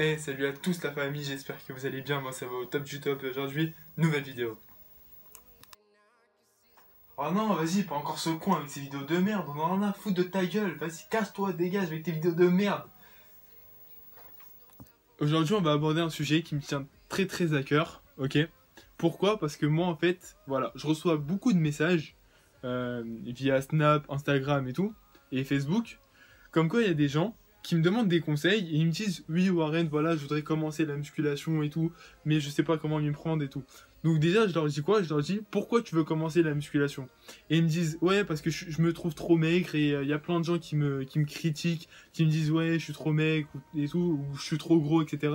Hey, salut à tous la famille, j'espère que vous allez bien, moi ça va au top du top et aujourd'hui, nouvelle vidéo. Oh non, vas-y, pas encore ce coin avec ces vidéos de merde, on en a à foutre de ta gueule, vas-y, casse-toi, dégage avec tes vidéos de merde. Aujourd'hui, on va aborder un sujet qui me tient très à cœur, ok? Pourquoi? Parce que moi en fait, voilà, je reçois beaucoup de messages via Snap, Instagram et tout, et Facebook. Comme quoi, il y a des gens qui me demandent des conseils et ils me disent oui Warren, voilà, je voudrais commencer la musculation et tout, mais je sais pas comment m'y prendre et tout. Donc déjà, je leur dis quoi? Je leur dis pourquoi tu veux commencer la musculation? Et ils me disent ouais parce que je me trouve trop maigre et il y a plein de gens qui me critiquent, qui me disent ouais je suis trop maigre et tout, ou je suis trop gros, etc.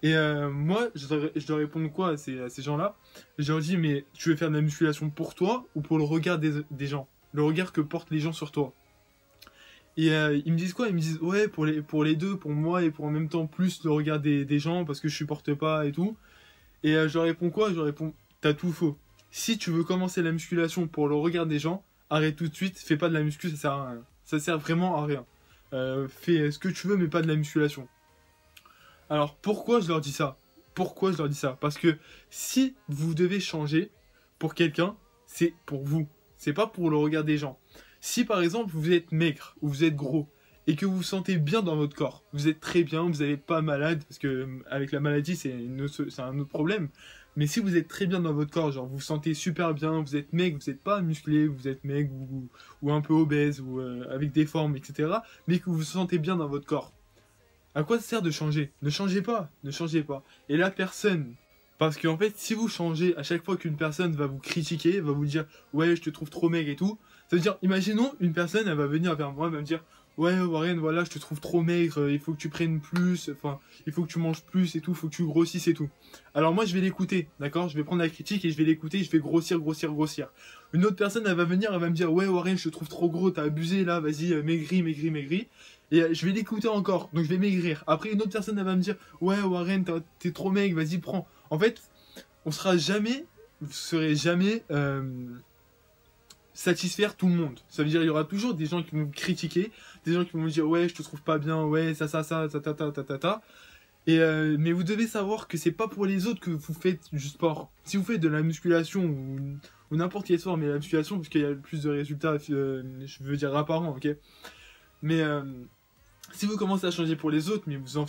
Et moi, je dois répondre quoi à ces gens-là? Je leur dis mais tu veux faire de la musculation pour toi ou pour le regard des gens? Le regard que portent les gens sur toi? Et ils me disent quoi? Ils me disent ouais pour les deux, pour moi et pour en même temps plus le regard des gens parce que je supporte pas et tout. Et je leur réponds quoi? Je leur réponds t'as tout faux. Si tu veux commencer la musculation pour le regard des gens, arrête tout de suite, fais pas de la muscu, ça sert à rien. Ça sert vraiment à rien. Fais ce que tu veux mais pas de la musculation. Alors pourquoi je leur dis ça? Pourquoi je leur dis ça? Parce que si vous devez changer pour quelqu'un, c'est pour vous. C'est pas pour le regard des gens. Si par exemple vous êtes maigre ou vous êtes gros et que vous vous sentez bien dans votre corps, vous êtes très bien, vous n'êtes pas malade, parce que avec la maladie c'est un autre problème. Mais si vous êtes très bien dans votre corps, genre vous vous sentez super bien, vous êtes maigre, vous n'êtes pas musclé, vous êtes maigre ou un peu obèse ou avec des formes, etc. Mais que vous vous sentez bien dans votre corps. À quoi ça sert de changer? Ne changez pas, ne changez pas. Et la personne, parce qu'en fait, si vous changez à chaque fois qu'une personne va vous critiquer, va vous dire ouais, je te trouve trop maigre et tout, ça veut dire, imaginons une personne, elle va venir vers moi, elle va me dire ouais, Warren, voilà, je te trouve trop maigre, il faut que tu prennes plus, enfin, il faut que tu manges plus et tout, il faut que tu grossisses et tout. Alors moi, je vais l'écouter, d'accord? Je vais prendre la critique et je vais l'écouter, je vais grossir. Une autre personne, elle va venir, elle va me dire ouais, Warren, je te trouve trop gros, t'as abusé là, vas-y, maigris. Et je vais l'écouter encore, donc je vais maigrir. Après, une autre personne, elle va me dire ouais, Warren, t'es trop maigre, vas-y, prends. En fait, on sera jamais, vous serez jamais satisfaire tout le monde. Ça veut dire il y aura toujours des gens qui vont me critiquer, des gens qui vont me dire ouais, je te trouve pas bien, ouais, ta. Et mais vous devez savoir que c'est pas pour les autres que vous faites du sport. Si vous faites de la musculation ou n'importe quel sport, mais la musculation parce qu'il y a le plus de résultats, je veux dire apparents, ok. Mais si vous commencez à changer pour les autres, mais vous en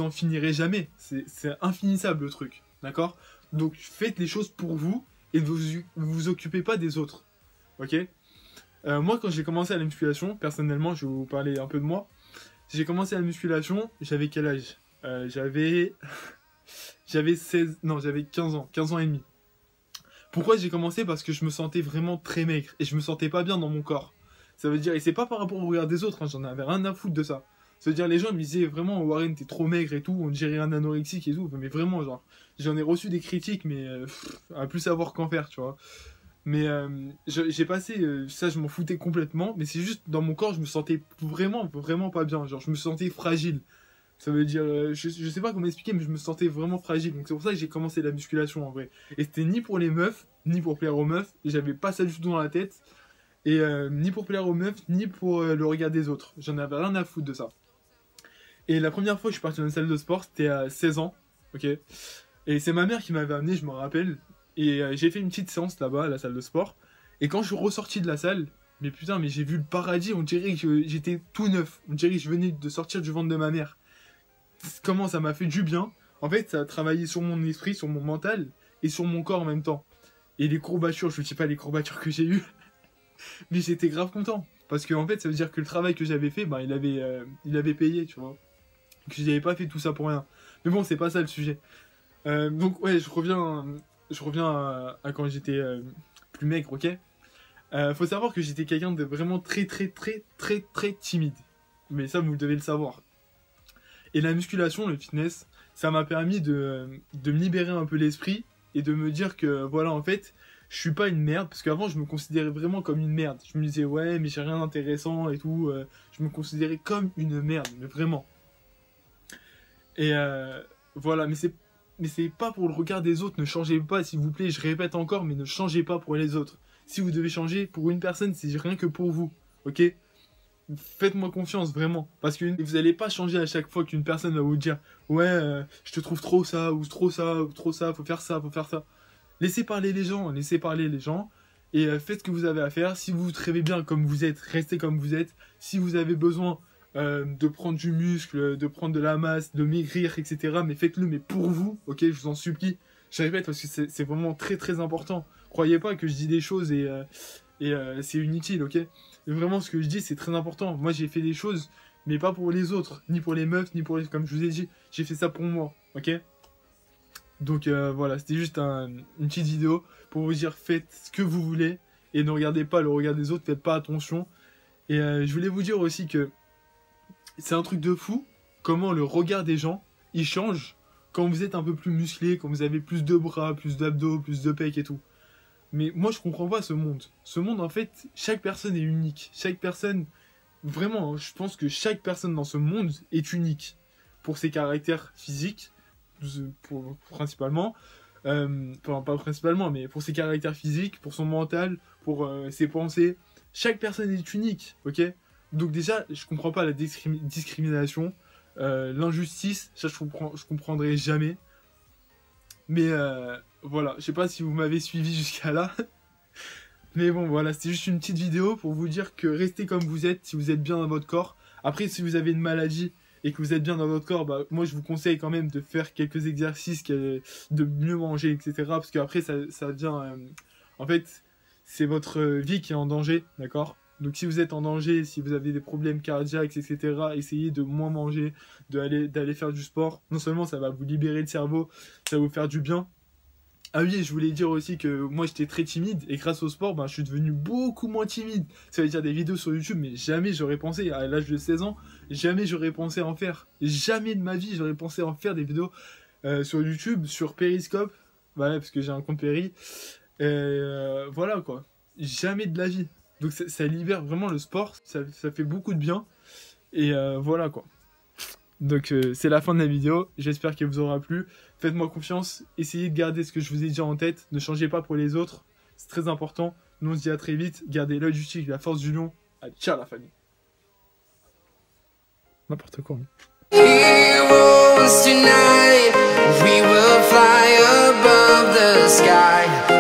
finirez jamais. C'est infinissable le truc, d'accord? Donc faites les choses pour vous et ne vous occupez pas des autres, ok? Moi, quand j'ai commencé à la musculation, personnellement, je vais vous parler un peu de moi. J'ai commencé à la musculation, j'avais quel âge? J'avais j'avais 16, non, j'avais 15 ans et demi. Pourquoi j'ai commencé? Parce que je me sentais vraiment très maigre et je me sentais pas bien dans mon corps. Ça veut dire, et c'est pas par rapport au regard des autres, hein, j'en avais rien à foutre de ça. Ça veut dire, les gens me disaient vraiment, Warren, t'es trop maigre et tout, on dirait un anorexique et tout, mais vraiment, genre, j'en ai reçu des critiques, mais à plus savoir qu'en faire, tu vois. Mais j'ai passé, ça je m'en foutais complètement, mais c'est juste dans mon corps, je me sentais vraiment pas bien, genre, je me sentais fragile. Ça veut dire, je sais pas comment expliquer, mais je me sentais vraiment fragile. Donc c'est pour ça que j'ai commencé la musculation en vrai. Et c'était ni pour les meufs, ni pour plaire aux meufs. Et j'avais pas ça du tout dans la tête. Et ni pour plaire aux meufs, ni pour le regard des autres. J'en avais rien à foutre de ça. Et la première fois que je suis parti dans une salle de sport, c'était à 16 ans. Ok. Et c'est ma mère qui m'avait amené, je me rappelle. Et j'ai fait une petite séance là-bas, à la salle de sport. Et quand je suis ressorti de la salle, mais putain, mais j'ai vu le paradis. On dirait que j'étais tout neuf. On dirait que je venais de sortir du ventre de ma mère. Comment ça m'a fait du bien. En fait, ça a travaillé sur mon esprit, sur mon mental et sur mon corps en même temps. Et les courbatures, je ne sais pas les courbatures que j'ai eues, mais j'étais grave content. Parce que en fait, ça veut dire que le travail que j'avais fait, bah, il avait payé, tu vois. Que je n'avais pas fait tout ça pour rien. Mais bon, c'est pas ça le sujet. Donc ouais, je reviens à quand j'étais plus maigre, ok. Faut savoir que j'étais quelqu'un de vraiment très timide. Mais ça, vous devez le savoir. Et la musculation, le fitness, ça m'a permis de me libérer un peu l'esprit et de me dire que, voilà, en fait, je suis pas une merde. Parce qu'avant, je me considérais vraiment comme une merde. Je me disais, ouais, mais j'ai rien d'intéressant et tout. Je me considérais comme une merde, mais vraiment. Et voilà, mais c'est pas pour le regard des autres. Ne changez pas, s'il vous plaît. Je répète encore, mais ne changez pas pour les autres. Si vous devez changer pour une personne, c'est rien que pour vous, ok? faites-moi confiance, vraiment. Parce que vous n'allez pas changer à chaque fois qu'une personne va vous dire « Ouais, je te trouve trop ça, ou trop ça, ou trop ça, faut faire ça, faut faire ça. » Laissez parler les gens, et faites ce que vous avez à faire. Si vous vous rêvez bien comme vous êtes, restez comme vous êtes. Si vous avez besoin de prendre du muscle, de prendre de la masse, de maigrir, etc., mais faites-le, mais pour vous, ok, je vous en supplie. Je répète parce que c'est vraiment très très important. Croyez pas que je dis des choses et c'est inutile, ok? Mais vraiment, ce que je dis, c'est très important. Moi, j'ai fait des choses, mais pas pour les autres, ni pour les meufs, ni pour les... Comme je vous ai dit, j'ai fait ça pour moi, ok? Donc voilà, c'était juste une petite vidéo pour vous dire faites ce que vous voulez et ne regardez pas le regard des autres, faites pas attention. Et je voulais vous dire aussi que c'est un truc de fou, comment le regard des gens, il change quand vous êtes un peu plus musclé, quand vous avez plus de bras, plus d'abdos, plus de pecs et tout. Mais moi, je comprends pas ce monde. Ce monde, en fait, chaque personne est unique. Chaque personne, vraiment, je pense que chaque personne dans ce monde est unique. Pour ses caractères physiques, principalement. Enfin, pas principalement, mais pour ses caractères physiques, pour son mental, pour ses pensées. Chaque personne est unique, ok? Donc déjà, je comprends pas la discrimination. L'injustice, ça je comprendrai jamais. Mais voilà, je sais pas si vous m'avez suivi jusqu'à là. Mais bon, voilà, c'était juste une petite vidéo pour vous dire que restez comme vous êtes, si vous êtes bien dans votre corps. Après, si vous avez une maladie et que vous êtes bien dans votre corps, bah, moi je vous conseille quand même de faire quelques exercices, de mieux manger, etc. Parce qu'après, ça devient... en fait, c'est votre vie qui est en danger, d'accord? Donc si vous êtes en danger, si vous avez des problèmes cardiaques, etc., essayez de moins manger, d'aller faire du sport. Non seulement ça va vous libérer le cerveau, ça va vous faire du bien. Ah oui, je voulais dire aussi que moi j'étais très timide et grâce au sport, ben, je suis devenu beaucoup moins timide. Ça veut dire des vidéos sur YouTube, mais jamais j'aurais pensé, à l'âge de 16 ans, jamais j'aurais pensé en faire. Jamais de ma vie j'aurais pensé en faire des vidéos sur YouTube, sur Periscope. Voilà, parce que j'ai un compte Péri. Voilà quoi. Jamais de la vie. Donc ça libère vraiment le sport, ça fait beaucoup de bien. Et voilà quoi. Donc c'est la fin de la vidéo, j'espère qu'elle vous aura plu. Faites-moi confiance, essayez de garder ce que je vous ai dit en tête, ne changez pas pour les autres, c'est très important. Nous on se dit à très vite, gardez l'œil du tigre, la force du lion. Allez, ciao la famille. N'importe quoi. Heroes tonight, we will fly above the sky.